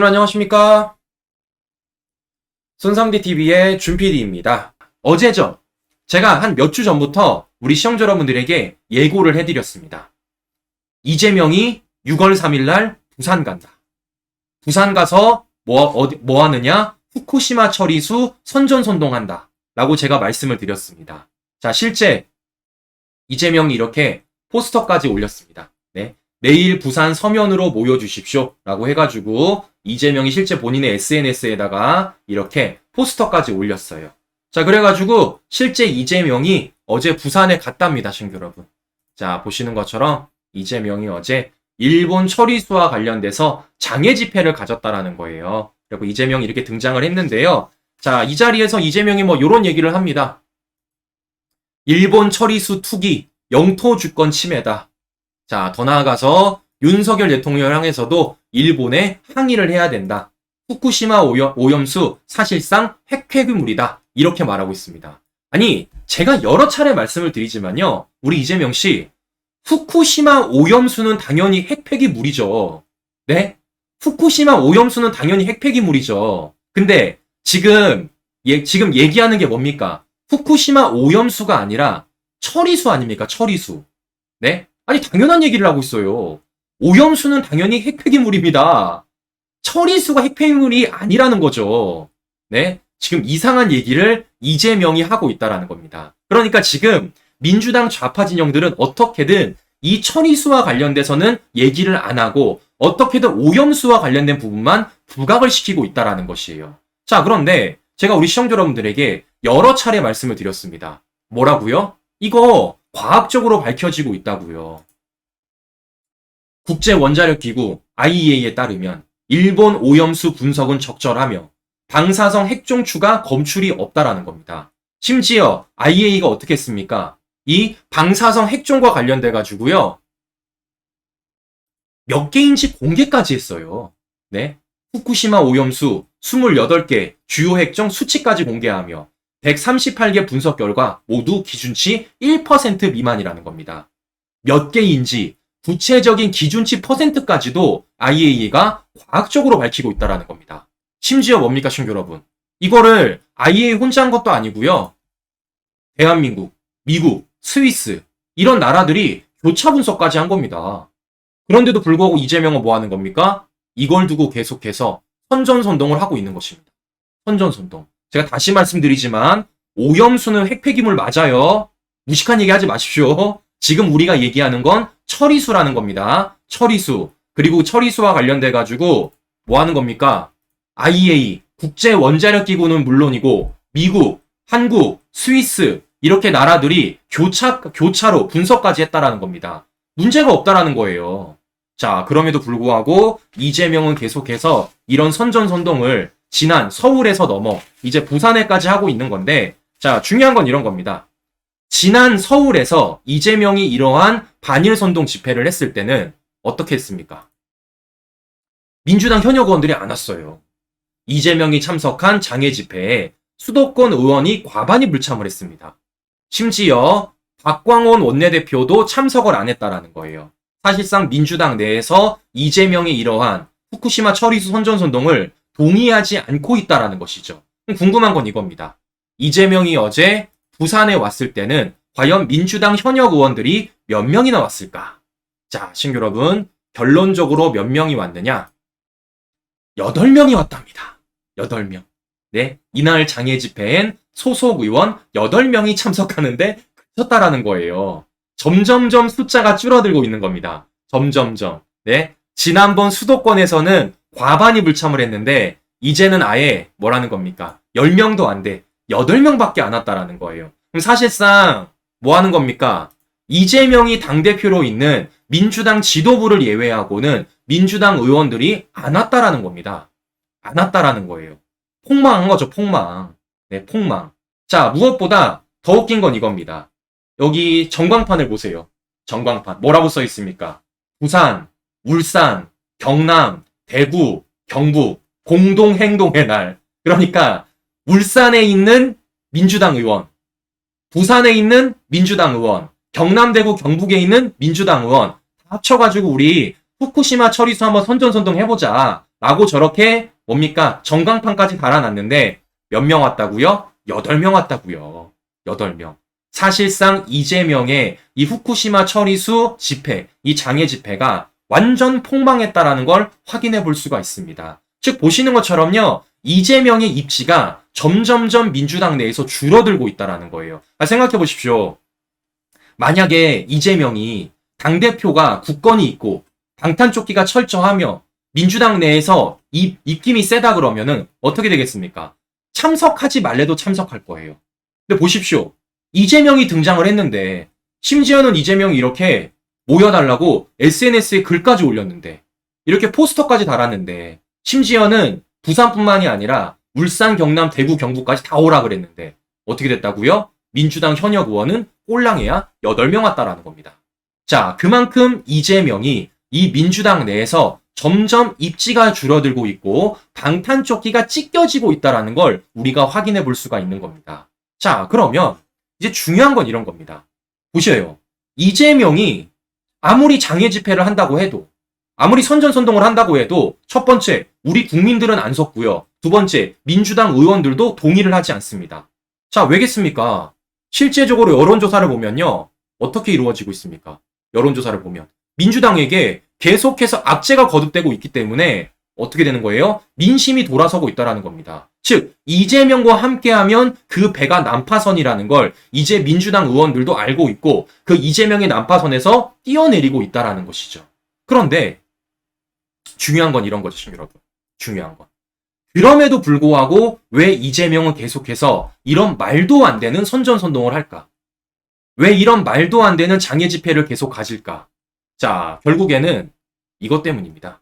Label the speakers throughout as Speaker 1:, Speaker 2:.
Speaker 1: 안녕하십니까? 손삼디TV의 준PD입니다. 어제죠. 제가 한 몇 주 전부터 우리 시청자 여러분들에게 예고를 해드렸습니다. 이재명이 6월 3일 날 부산 간다. 부산 가서 뭐 하느냐? 후쿠시마 처리수 선전선동한다. 라고 제가 말씀을 드렸습니다. 자, 실제 이재명이 이렇게 포스터까지 올렸습니다. 네. 내일 부산 서면으로 모여주십시오. 라고 해가지고 이재명이 실제 본인의 SNS에다가 이렇게 포스터까지 올렸어요. 자, 그래가지고 실제 이재명이 어제 부산에 갔답니다, 친구 여러분. 자, 보시는 것처럼 이재명이 어제 일본 처리수와 관련돼서 장애 집회를 가졌다라는 거예요. 그리고 이재명이 이렇게 등장을 했는데요. 자, 이 자리에서 이재명이 요런 얘기를 합니다. 일본 처리수 투기, 영토 주권 침해다. 자, 더 나아가서 윤석열 대통령을 향해서도 일본에 항의를 해야 된다. 후쿠시마 오염수 사실상 핵폐기물이다. 이렇게 말하고 있습니다. 아니, 제가 여러 차례 말씀을 드리지만요. 우리 이재명 씨, 후쿠시마 오염수는 당연히 핵폐기물이죠. 네? 후쿠시마 오염수는 당연히 핵폐기물이죠. 근데 지금 얘기하는 게 뭡니까? 후쿠시마 오염수가 아니라 처리수 아닙니까? 처리수. 네? 아니, 당연한 얘기를 하고 있어요. 오염수는 당연히 핵폐기물입니다. 처리수가 핵폐기물이 아니라는 거죠. 네? 지금 이상한 얘기를 이재명이 하고 있다라는 겁니다. 그러니까 지금 민주당 좌파 진영들은 어떻게든 이 처리수와 관련돼서는 얘기를 안 하고 어떻게든 오염수와 관련된 부분만 부각을 시키고 있다라는 것이에요. 자, 그런데 제가 우리 시청자 여러분들에게 여러 차례 말씀을 드렸습니다. 뭐라고요? 이거 과학적으로 밝혀지고 있다고요. 국제원자력기구 IAEA에 따르면 일본 오염수 분석은 적절하며 방사성 핵종추가 검출이 없다라는 겁니다. 심지어 IAEA가 어떻게 했습니까? 이 방사성 핵종과 관련돼 가지고요. 몇 개인지 공개까지 했어요. 네. 후쿠시마 오염수 28개 주요 핵종 수치까지 공개하며 138개 분석 결과 모두 기준치 1% 미만이라는 겁니다. 몇 개인지 구체적인 기준치 %까지도 IAEA가 과학적으로 밝히고 있다는 겁니다. 심지어 뭡니까, 친구 여러분? 이거를 IAEA 혼자 한 것도 아니고요. 대한민국, 미국, 스위스 이런 나라들이 교차 분석까지 한 겁니다. 그런데도 불구하고 이재명은 뭐 하는 겁니까? 이걸 두고 계속해서 선전선동을 하고 있는 것입니다. 선전선동. 제가 다시 말씀드리지만 오염수는 핵폐기물 맞아요. 무식한 얘기 하지 마십시오. 지금 우리가 얘기하는 건 처리수라는 겁니다. 처리수. 그리고 처리수와 관련돼 가지고 뭐 하는 겁니까? IAEA, 국제원자력기구는 물론이고 미국, 한국, 스위스 이렇게 나라들이 교차로 분석까지 했다라는 겁니다. 문제가 없다라는 거예요. 자, 그럼에도 불구하고 이재명은 계속해서 이런 선전선동을 지난 서울에서 넘어 이제 부산에까지 하고 있는 건데, 자, 중요한 건 이런 겁니다. 지난 서울에서 이재명이 이러한 반일선동 집회를 했을 때는 어떻게 했습니까? 민주당 현역 의원들이 안 왔어요. 이재명이 참석한 장애 집회에 수도권 의원이 과반이 불참을 했습니다. 심지어 박광원 원내대표도 참석을 안 했다라는 거예요. 사실상 민주당 내에서 이재명이 이러한 후쿠시마 처리수 선전선동을 동의하지 않고 있다라는 것이죠. 궁금한 건 이겁니다. 이재명이 어제 부산에 왔을 때는 과연 민주당 현역 의원들이 몇 명이나 왔을까? 자, 친구 여러분, 결론적으로 몇 명이 왔느냐? 8명이 왔답니다. 8명. 네, 이날 장애 집회엔 소속 의원 8명이 참석하는데 그쳤다라는 거예요. 점점점 숫자가 줄어들고 있는 겁니다. 점점점. 네, 지난번 수도권에서는 과반이 불참을 했는데 이제는 아예 뭐라는 겁니까? 10명도 안 돼. 8명밖에 안 왔다라는 거예요. 그럼 사실상 뭐 하는 겁니까? 이재명이 당대표로 있는 민주당 지도부를 예외하고는 민주당 의원들이 안 왔다라는 겁니다. 안 왔다라는 거예요. 폭망한 거죠, 폭망. 네, 폭망. 자, 무엇보다 더 웃긴 건 이겁니다. 여기 전광판을 보세요. 전광판. 뭐라고 써 있습니까? 부산, 울산, 경남, 대구, 경북, 공동행동의 날. 그러니까 울산에 있는 민주당 의원, 부산에 있는 민주당 의원, 경남, 대구, 경북에 있는 민주당 의원 다 합쳐가지고 우리 후쿠시마 처리수 한번 선전선동 해보자 라고 저렇게 뭡니까? 전광판까지 달아놨는데 몇 명 왔다고요? 8명 왔다고요. 8명. 사실상 이재명의 이 후쿠시마 처리수 집회, 이 장애 집회가 완전 폭망했다라는 걸 확인해 볼 수가 있습니다. 즉 보시는 것처럼요. 이재명의 입지가 점점점 민주당 내에서 줄어들고 있다라는 거예요. 생각해 보십시오. 만약에 이재명이 당대표가 굳건히 있고 방탄조끼가 철저하며 민주당 내에서 입김이 세다 그러면은 어떻게 되겠습니까? 참석하지 말래도 참석할 거예요. 근데 보십시오. 이재명이 등장을 했는데 심지어는 이재명이 이렇게 모여달라고 SNS에 글까지 올렸는데 이렇게 포스터까지 달았는데 심지어는 부산뿐만이 아니라 울산, 경남, 대구, 경북까지 다 오라 그랬는데 어떻게 됐다고요? 민주당 현역 의원은 꼴랑해야 8명 왔다라는 겁니다. 자, 그만큼 이재명이 이 민주당 내에서 점점 입지가 줄어들고 있고 방탄조끼가 찢겨지고 있다라는 걸 우리가 확인해 볼 수가 있는 겁니다. 자, 그러면 이제 중요한 건 이런 겁니다. 보셔요. 이재명이 아무리 장애 집회를 한다고 해도 아무리 선전선동을 한다고 해도 첫 번째, 우리 국민들은 안 섰고요. 두 번째, 민주당 의원들도 동의를 하지 않습니다. 자, 왜겠습니까? 실제적으로 여론조사를 보면요. 어떻게 이루어지고 있습니까? 여론조사를 보면 민주당에게 계속해서 악재가 거듭되고 있기 때문에 어떻게 되는 거예요? 민심이 돌아서고 있다는 겁니다. 즉 이재명과 함께하면 그 배가 난파선이라는 걸 이제 민주당 의원들도 알고 있고 그 이재명의 난파선에서 뛰어내리고 있다는 것이죠. 그런데 중요한 건 이런 거죠, 여러분. 중요한 건. 그럼에도 불구하고 왜 이재명은 계속해서 이런 말도 안 되는 선전선동을 할까? 왜 이런 말도 안 되는 장애 집회를 계속 가질까? 자, 결국에는 이것 때문입니다.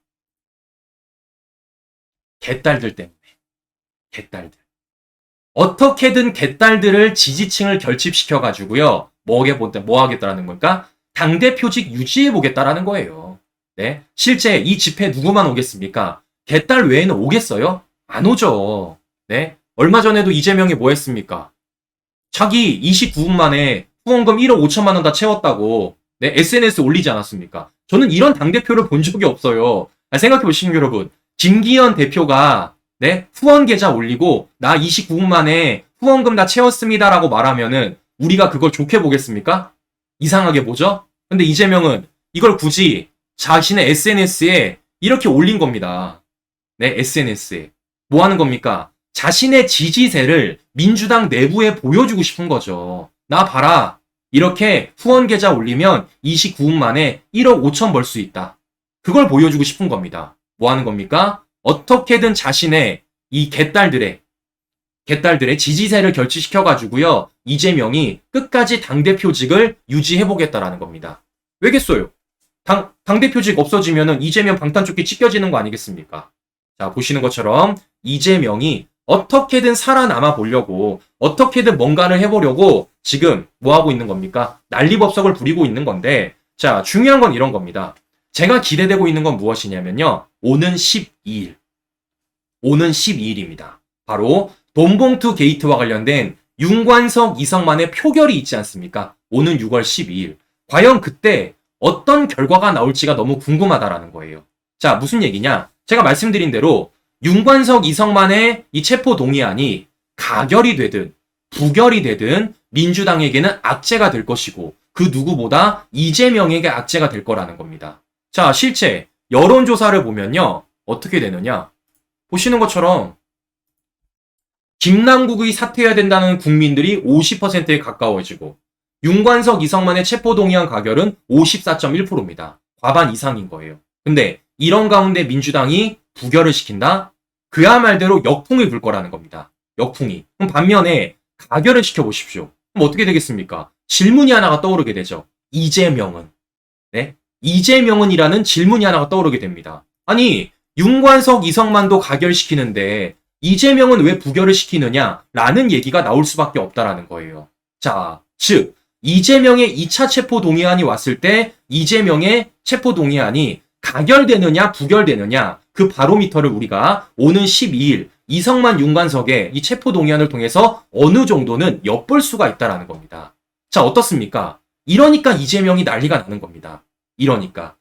Speaker 1: 개딸들 때문에. 개딸들. 어떻게든 개딸들을 지지층을 결집시켜가지고요. 뭐 하겠다라는 걸까? 당대표직 유지해보겠다라는 거예요. 네. 실제 이 집회 누구만 오겠습니까? 개딸 외에는 오겠어요? 안 오죠. 네. 얼마 전에도 이재명이 뭐 했습니까? 자기 29분 만에 후원금 1억 5천만 원 다 채웠다고 네, SNS 올리지 않았습니까? 저는 이런 당대표를 본 적이 없어요. 생각해보시면 여러분. 김기현 대표가 네, 후원 계좌 올리고 나 29분 만에 후원금 다 채웠습니다라고 말하면은 우리가 그걸 좋게 보겠습니까? 이상하게 보죠? 근데 이재명은 이걸 굳이 자신의 SNS에 이렇게 올린 겁니다. 네, SNS에. 뭐 하는 겁니까? 자신의 지지세를 민주당 내부에 보여주고 싶은 거죠. 나 봐라. 이렇게 후원 계좌 올리면 29분 만에 1억 5천 벌 수 있다. 그걸 보여주고 싶은 겁니다. 뭐 하는 겁니까? 어떻게든 자신의 이 개딸들의 지지세를 결집시켜가지고요. 이재명이 끝까지 당대표직을 유지해보겠다라는 겁니다. 왜겠어요? 당대표직 없어지면은 이재명 방탄조끼 찢겨지는 거 아니겠습니까? 자, 보시는 것처럼 이재명이 어떻게든 살아남아 보려고 어떻게든 뭔가를 해보려고 지금 뭐 하고 있는 겁니까? 난리법석을 부리고 있는 건데 자, 중요한 건 이런 겁니다. 제가 기대되고 있는 건 무엇이냐면요. 오는 12일. 오는 12일입니다. 바로 돈봉투 게이트와 관련된 윤관석, 이성만의 표결이 있지 않습니까? 오는 6월 12일. 과연 그때 어떤 결과가 나올지가 너무 궁금하다라는 거예요. 자, 무슨 얘기냐? 제가 말씀드린 대로 윤관석, 이성만의 이 체포 동의안이 가결이 되든 부결이 되든 민주당에게는 악재가 될 것이고 그 누구보다 이재명에게 악재가 될 거라는 겁니다. 자, 실제 여론조사를 보면요. 어떻게 되느냐? 보시는 것처럼 김남국이 사퇴해야 된다는 국민들이 50%에 가까워지고 윤관석, 이성만의 체포동의안 가결은 54.1%입니다. 과반 이상인 거예요. 근데 이런 가운데 민주당이 부결을 시킨다? 그야말로 역풍이 불 거라는 겁니다. 역풍이. 그럼 반면에 가결을 시켜보십시오. 그럼 어떻게 되겠습니까? 질문이 하나가 떠오르게 되죠. 이재명은. 네? 이재명은이라는 질문이 하나가 떠오르게 됩니다. 아니, 윤관석, 이성만도 가결시키는데 이재명은 왜 부결을 시키느냐? 라는 얘기가 나올 수밖에 없다라는 거예요. 자, 즉 이재명의 2차 체포동의안이 왔을 때 이재명의 체포동의안이 가결되느냐 부결되느냐 그 바로미터를 우리가 오는 12일 이성만, 윤관석의 이 체포동의안을 통해서 어느 정도는 엿볼 수가 있다라는 겁니다. 자, 어떻습니까? 이러니까 이재명이 난리가 나는 겁니다. 이러니까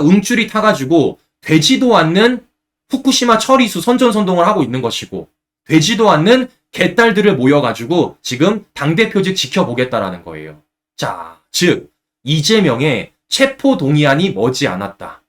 Speaker 1: 응줄이 타가지고 되지도 않는 후쿠시마 처리수 선전선동을 하고 있는 것이고 되지도 않는 개딸들을 모여가지고 지금 당대표직 지켜보겠다라는 거예요. 자, 즉 이재명의 체포 동의안이 머지않았다.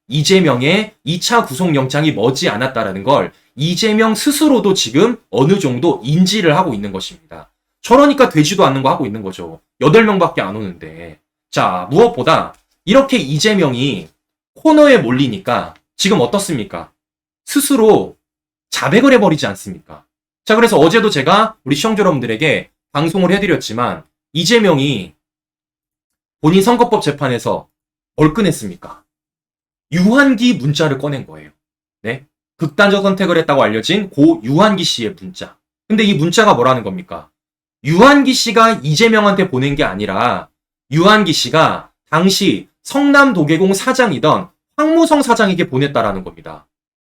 Speaker 1: 이재명의 2차 구속영장이 머지않았다라는 걸 이재명 스스로도 지금 어느 정도 인지를 하고 있는 것입니다. 저러니까 되지도 않는 거 하고 있는 거죠. 8명밖에 안 오는데. 자, 무엇보다 이렇게 이재명이 코너에 몰리니까 지금 어떻습니까? 스스로 자백을 해버리지 않습니까? 자, 그래서 어제도 제가 우리 시청자 여러분들에게 방송을 해드렸지만 이재명이 본인 선거법 재판에서 뭘 꺼냈습니까? 유한기 문자를 꺼낸 거예요. 네? 극단적 선택을 했다고 알려진 고 유한기 씨의 문자. 근데 이 문자가 뭐라는 겁니까? 유한기 씨가 이재명한테 보낸 게 아니라 유한기 씨가 당시 성남도계공 사장이던 황무성 사장에게 보냈다라는 겁니다.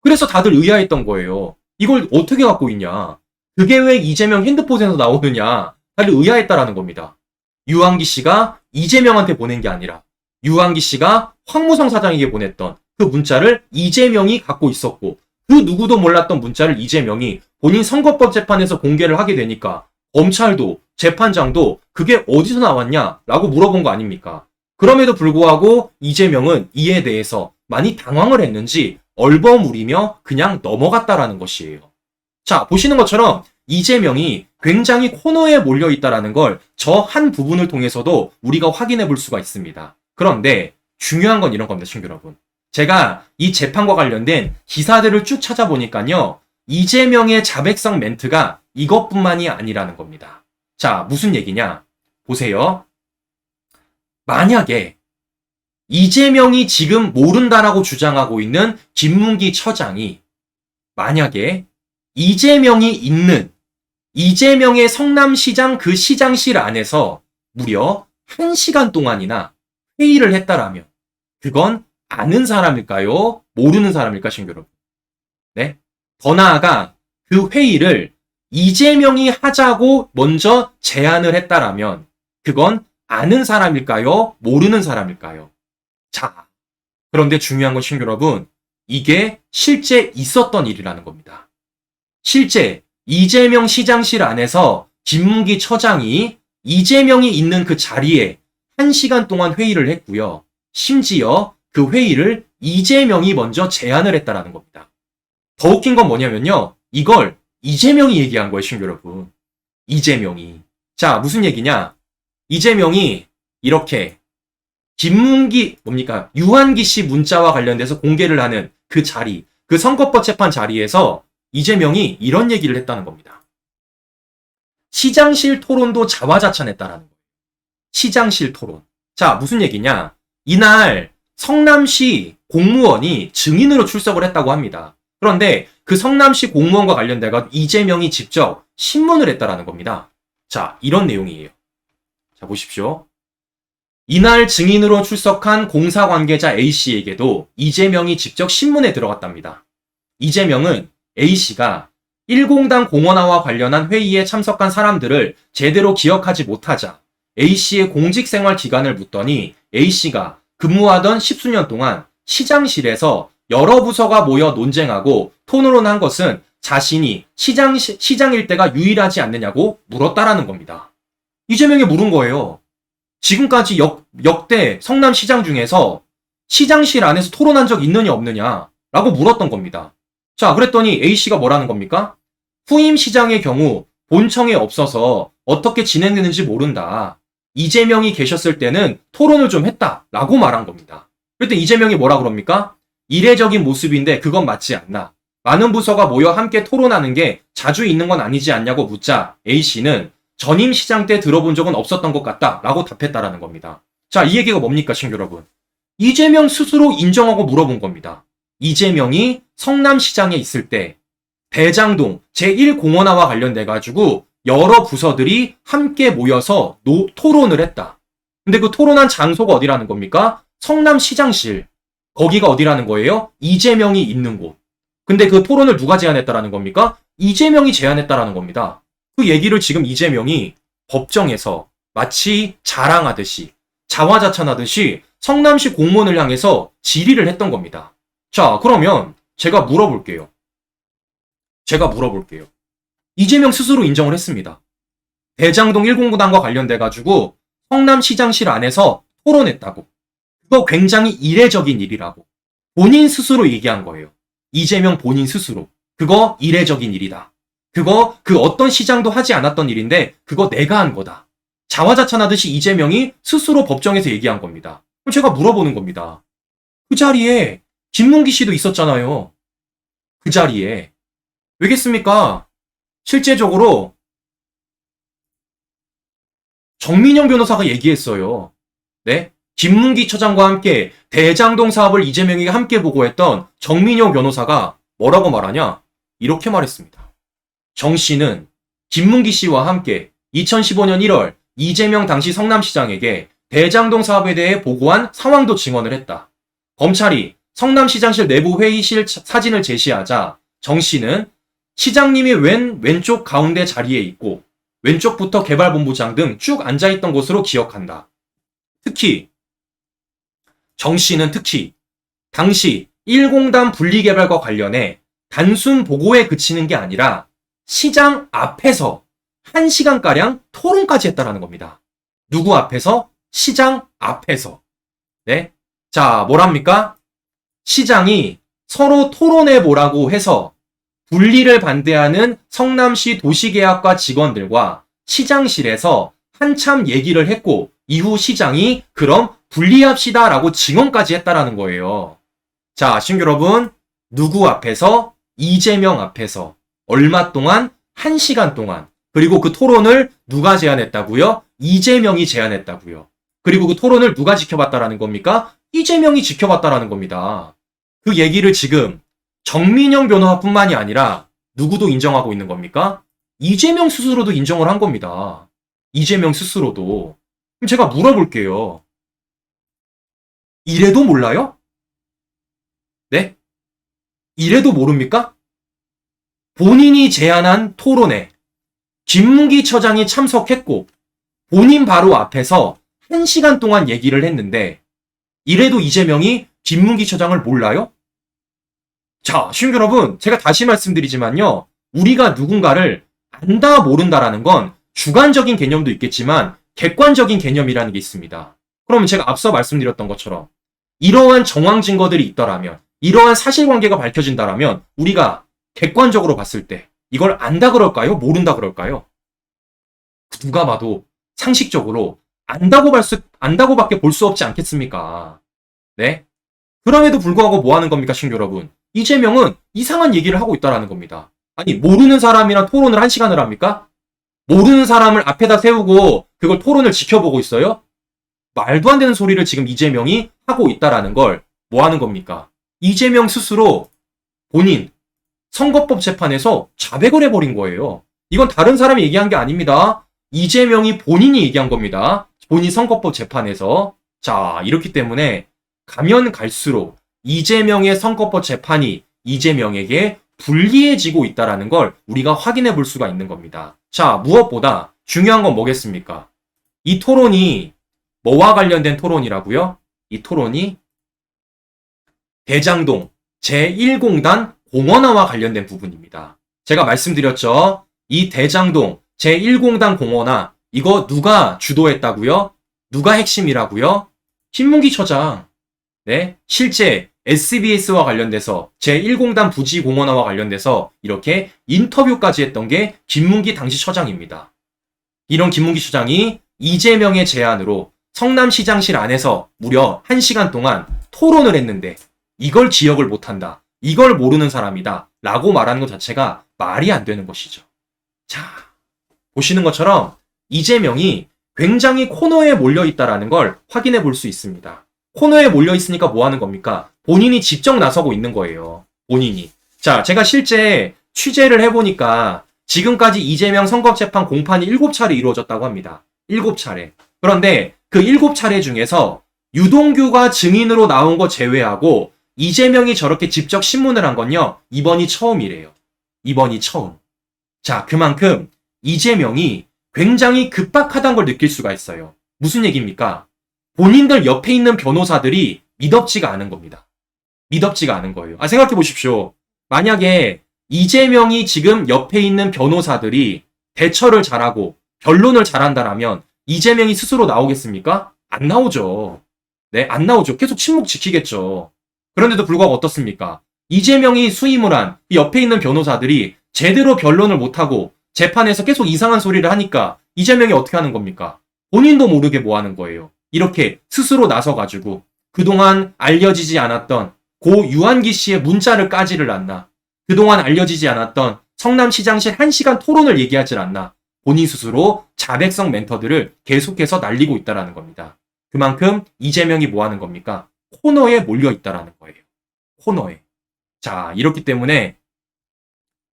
Speaker 1: 그래서 다들 의아했던 거예요. 이걸 어떻게 갖고 있냐? 그게 왜 이재명 핸드폰에서 나오느냐? 다들 의아했다라는 겁니다. 유한기 씨가 이재명한테 보낸 게 아니라 유한기 씨가 황무성 사장에게 보냈던 그 문자를 이재명이 갖고 있었고 그 누구도 몰랐던 문자를 이재명이 본인 선거법 재판에서 공개를 하게 되니까 검찰도 재판장도 그게 어디서 나왔냐라고 물어본 거 아닙니까? 그럼에도 불구하고 이재명은 이에 대해서 많이 당황을 했는지 얼버무리며 그냥 넘어갔다라는 것이에요. 자, 보시는 것처럼 이재명이 굉장히 코너에 몰려있다라는 걸 저 한 부분을 통해서도 우리가 확인해 볼 수가 있습니다. 그런데 중요한 건 이런 겁니다, 친구 여러분. 제가 이 재판과 관련된 기사들을 쭉 찾아보니까요. 이재명의 자백성 멘트가 이것뿐만이 아니라는 겁니다. 자, 무슨 얘기냐? 보세요. 만약에 이재명이 지금 모른다라고 주장하고 있는 김문기 처장이 만약에 이재명이 있는 이재명의 성남시장 그 시장실 안에서 무려 1시간 동안이나 회의를 했다라면 그건 아는 사람일까요? 모르는 사람일까, 친구 여러분? 네? 더 나아가 그 회의를 이재명이 하자고 먼저 제안을 했다라면 그건 아는 사람일까요? 모르는 사람일까요? 자, 그런데 중요한 건 친구 여러분, 이게 실제 있었던 일이라는 겁니다. 실제 이재명 시장실 안에서 김문기 처장이 이재명이 있는 그 자리에 1시간 동안 회의를 했고요. 심지어 그 회의를 이재명이 먼저 제안을 했다라는 겁니다. 더 웃긴 건 뭐냐면요. 이걸 이재명이 얘기한 거예요, 친구 여러분. 이재명이. 자, 무슨 얘기냐? 이재명이 이렇게 김문기, 유한기 씨 문자와 관련돼서 공개를 하는 그 자리, 그 선거법 재판 자리에서 이재명이 이런 얘기를 했다는 겁니다. 시장실 토론도 자화자찬했다라는 거예요. 시장실 토론. 자, 무슨 얘기냐? 이날 성남시 공무원이 증인으로 출석을 했다고 합니다. 그런데 그 성남시 공무원과 관련돼서 이재명이 직접 신문을 했다라는 겁니다. 자, 이런 내용이에요. 자, 보십시오. 이날 증인으로 출석한 공사 관계자 A씨에게도 이재명이 직접 신문에 들어갔답니다. 이재명은 A씨가 1공당 공원화와 관련한 회의에 참석한 사람들을 제대로 기억하지 못하자 A씨의 공직생활 기간을 묻더니 A씨가 근무하던 10수년 동안 시장실에서 여러 부서가 모여 논쟁하고 토론한 것은 자신이 시장일 때가 유일하지 않느냐고 물었다라는 겁니다. 이재명이 물은 거예요. 지금까지 역대 성남시장 중에서 시장실 안에서 토론한 적 있느냐 없느냐라고 물었던 겁니다. 자, 그랬더니 A씨가 뭐라는 겁니까? 후임 시장의 경우 본청에 없어서 어떻게 진행되는지 모른다. 이재명이 계셨을 때는 토론을 좀 했다라고 말한 겁니다. 그랬더니 이재명이 뭐라 그럽니까? 이례적인 모습인데 그건 맞지 않나. 많은 부서가 모여 함께 토론하는 게 자주 있는 건 아니지 않냐고 묻자 A씨는 전임 시장 때 들어본 적은 없었던 것 같다라고 답했다라는 겁니다. 자, 이 얘기가 뭡니까, 친구 여러분? 이재명 스스로 인정하고 물어본 겁니다. 이재명이 성남시장에 있을 때 대장동 제1공원화와 관련돼가지고 여러 부서들이 함께 모여서 토론을 했다. 근데 그 토론한 장소가 어디라는 겁니까? 성남시장실. 거기가 어디라는 거예요? 이재명이 있는 곳. 근데 그 토론을 누가 제안했다라는 겁니까? 이재명이 제안했다라는 겁니다. 그 얘기를 지금 이재명이 법정에서 마치 자랑하듯이 자화자찬하듯이 성남시 공무원을 향해서 질의를 했던 겁니다. 자, 그러면 제가 물어볼게요. 이재명 스스로 인정을 했습니다. 대장동 1공구단과 관련돼가지고 성남시장실 안에서 토론했다고. 그거 굉장히 이례적인 일이라고. 본인 스스로 얘기한 거예요. 이재명 본인 스스로. 그거 이례적인 일이다. 그거 그 어떤 시장도 하지 않았던 일인데 그거 내가 한 거다. 자화자찬하듯이 이재명이 스스로 법정에서 얘기한 겁니다. 그럼 제가 물어보는 겁니다. 그 자리에 김문기 씨도 있었잖아요. 그 자리에. 왜겠습니까? 실제적으로 정민영 변호사가 얘기했어요. 네? 김문기 처장과 함께 대장동 사업을 이재명이 함께 보고했던 정민영 변호사가 뭐라고 말하냐? 이렇게 말했습니다. 정 씨는 김문기 씨와 함께 2015년 1월 이재명 당시 성남시장에게 대장동 사업에 대해 보고한 상황도 증언을 했다. 검찰이 성남시장실 내부 회의실 사진을 제시하자 정 씨는 시장님이 왼쪽 가운데 자리에 있고 왼쪽부터 개발본부장 등 쭉 앉아있던 곳으로 기억한다. 정 씨는 특히 당시 1공단 분리개발과 관련해 단순 보고에 그치는 게 아니라 시장 앞에서 1시간가량 토론까지 했다라는 겁니다. 누구 앞에서? 시장 앞에서. 네. 자, 뭐랍니까? 시장이 서로 토론해보라고 해서 분리를 반대하는 성남시 도시계약과 직원들과 시장실에서 한참 얘기를 했고 이후 시장이 그럼 분리합시다 라고 증언까지 했다라는 거예요. 자, 시청자 여러분, 누구 앞에서? 이재명 앞에서 얼마 동안? 1시간 동안. 그리고 그 토론을 누가 제안했다고요? 이재명이 제안했다고요. 그리고 그 토론을 누가 지켜봤다라는 겁니까? 이재명이 지켜봤다라는 겁니다. 그 얘기를 지금 정민영 변호사뿐만이 아니라 누구도 인정하고 있는 겁니까? 이재명 스스로도 인정을 한 겁니다. 이재명 스스로도. 그럼 제가 물어볼게요. 이래도 몰라요? 네? 이래도 모릅니까? 본인이 제안한 토론에 김문기 처장이 참석했고 본인 바로 앞에서 1시간 동안 얘기를 했는데 이래도 이재명이 김문기 처장을 몰라요? 자, 시청자 여러분, 제가 다시 말씀드리지만요. 우리가 누군가를 안다 모른다라는 건 주관적인 개념도 있겠지만 객관적인 개념이라는 게 있습니다. 그러면 제가 앞서 말씀드렸던 것처럼 이러한 정황 증거들이 있더라면 이러한 사실관계가 밝혀진다라면 우리가 객관적으로 봤을 때 이걸 안다 그럴까요? 모른다 그럴까요? 누가 봐도 상식적으로 안다고밖에 볼 수 없지 않겠습니까? 네? 그럼에도 불구하고 뭐 하는 겁니까, 시청자 여러분? 이재명은 이상한 얘기를 하고 있다라는 겁니다. 아니, 모르는 사람이랑 토론을 1시간을 합니까? 모르는 사람을 앞에다 세우고 그걸 토론을 지켜보고 있어요? 말도 안 되는 소리를 지금 이재명이 하고 있다라는 걸 뭐 하는 겁니까? 이재명 스스로 본인 선거법 재판에서 자백을 해버린 거예요. 이건 다른 사람이 얘기한 게 아닙니다. 이재명이 본인이 얘기한 겁니다. 본인 선거법 재판에서. 자, 이렇기 때문에 가면 갈수록 이재명의 선거법 재판이 이재명에게 불리해지고 있다는 걸 우리가 확인해 볼 수가 있는 겁니다. 자, 무엇보다 중요한 건 뭐겠습니까? 이 토론이 뭐와 관련된 토론이라고요? 이 토론이 대장동 제1공단 공원화와 관련된 부분입니다. 제가 말씀드렸죠. 이 대장동 제1공단 공원화 이거 누가 주도했다고요? 누가 핵심이라고요? 김문기 처장. 네, 실제 SBS와 관련돼서 제1공단 부지 공원화와 관련돼서 이렇게 인터뷰까지 했던 게 김문기 당시 처장입니다. 이런 김문기 처장이 이재명의 제안으로 성남시장실 안에서 무려 1시간 동안 토론을 했는데 이걸 기억을 못한다. 이걸 모르는 사람이다. 라고 말하는 것 자체가 말이 안 되는 것이죠. 자, 보시는 것처럼 이재명이 굉장히 코너에 몰려있다라는 걸 확인해 볼 수 있습니다. 코너에 몰려있으니까 뭐 하는 겁니까? 본인이 직접 나서고 있는 거예요. 본인이. 자, 제가 실제 취재를 해보니까 지금까지 이재명 선거재판 공판이 7차례 이루어졌다고 합니다. 7차례. 그런데 그 7차례 중에서 유동규가 증인으로 나온 거 제외하고 이재명이 저렇게 직접 신문을 한 건요. 이번이 처음이래요. 이번이 처음. 자, 그만큼 이재명이 굉장히 급박하다는 걸 느낄 수가 있어요. 무슨 얘기입니까? 본인들 옆에 있는 변호사들이 믿업지가 않은 겁니다. 미덥지가 않은 거예요. 생각해 보십시오. 만약에 이재명이 지금 옆에 있는 변호사들이 대처를 잘하고 변론을 잘한다라면 이재명이 스스로 나오겠습니까? 안 나오죠. 네, 안 나오죠. 계속 침묵 지키겠죠. 그런데도 불구하고 어떻습니까? 이재명이 수임을 한 옆에 있는 변호사들이 제대로 변론을 못하고 재판에서 계속 이상한 소리를 하니까 이재명이 어떻게 하는 겁니까? 본인도 모르게 뭐 하는 거예요. 이렇게 스스로 나서가지고 그동안 알려지지 않았던 고 유한기 씨의 문자를 까지를 않나. 그동안 알려지지 않았던 성남시장실 1시간 토론을 얘기하질 않나. 본인 스스로 자백성 멘터들을 계속해서 날리고 있다는 겁니다. 그만큼 이재명이 뭐 하는 겁니까? 코너에 몰려 있다는 거예요. 코너에. 자, 이렇기 때문에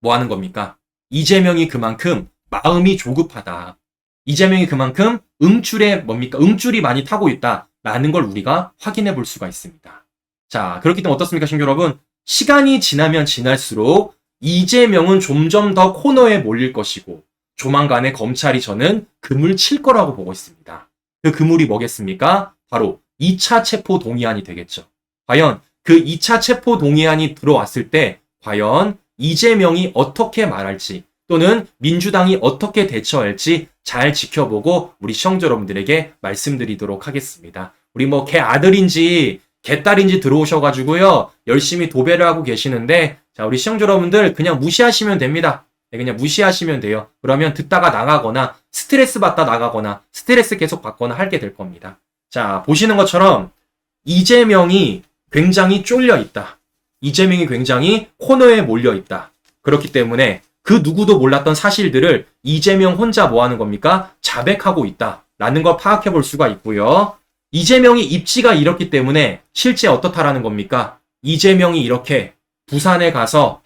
Speaker 1: 뭐 하는 겁니까? 이재명이 그만큼 마음이 조급하다. 이재명이 그만큼 음줄이 많이 타고 있다라는 걸 우리가 확인해 볼 수가 있습니다. 자, 그렇기 때문에 어떻습니까, 신규 여러분? 시간이 지나면 지날수록 이재명은 점점 더 코너에 몰릴 것이고 조만간에 검찰이 저는 그물 칠 거라고 보고 있습니다. 그 그물이 뭐겠습니까? 바로 2차 체포 동의안이 되겠죠. 과연 그 2차 체포 동의안이 들어왔을 때 과연 이재명이 어떻게 말할지 또는 민주당이 어떻게 대처할지 잘 지켜보고 우리 시청자 여러분들에게 말씀드리도록 하겠습니다. 우리 뭐 개 아들인지 개딸인지 들어오셔가지고요 열심히 도배를 하고 계시는데 자 우리 시청자 여러분들 그냥 무시하시면 됩니다. 네, 그냥 무시하시면 돼요. 그러면 듣다가 나가거나 스트레스 받다 나가거나 스트레스 계속 받거나 하게 될 겁니다. 자 보시는 것처럼 이재명이 굉장히 쫄려 있다. 이재명이 굉장히 코너에 몰려 있다. 그렇기 때문에 그 누구도 몰랐던 사실들을 이재명 혼자 뭐 하는 겁니까? 자백하고 있다라는 걸 파악해 볼 수가 있고요. 이재명이 입지가 이렇기 때문에 실제 어떻다라는 겁니까? 이재명이 이렇게 부산에 가서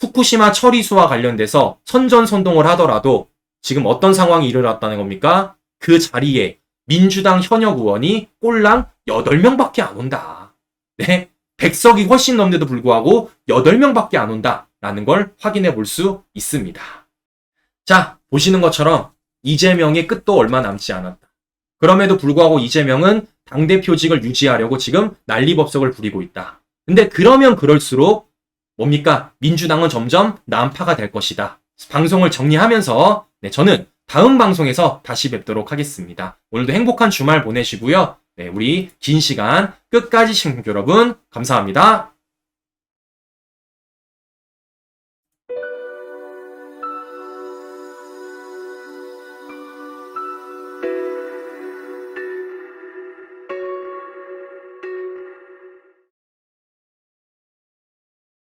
Speaker 1: 후쿠시마 처리수와 관련돼서 선전선동을 하더라도 지금 어떤 상황이 일어났다는 겁니까? 그 자리에 민주당 현역 의원이 꼴랑 8명밖에 안 온다. 네? 100석이 훨씬 넘는데도 불구하고 8명밖에 안 온다라는 걸 확인해 볼 수 있습니다. 자, 보시는 것처럼 이재명의 끝도 얼마 남지 않았다. 그럼에도 불구하고 이재명은 당대표직을 유지하려고 지금 난리법석을 부리고 있다. 근데 그러면 그럴수록 뭡니까? 민주당은 점점 난파가 될 것이다. 방송을 정리하면서 저는 다음 방송에서 다시 뵙도록 하겠습니다. 오늘도 행복한 주말 보내시고요. 우리 긴 시간 끝까지 시청자 여러분 감사합니다.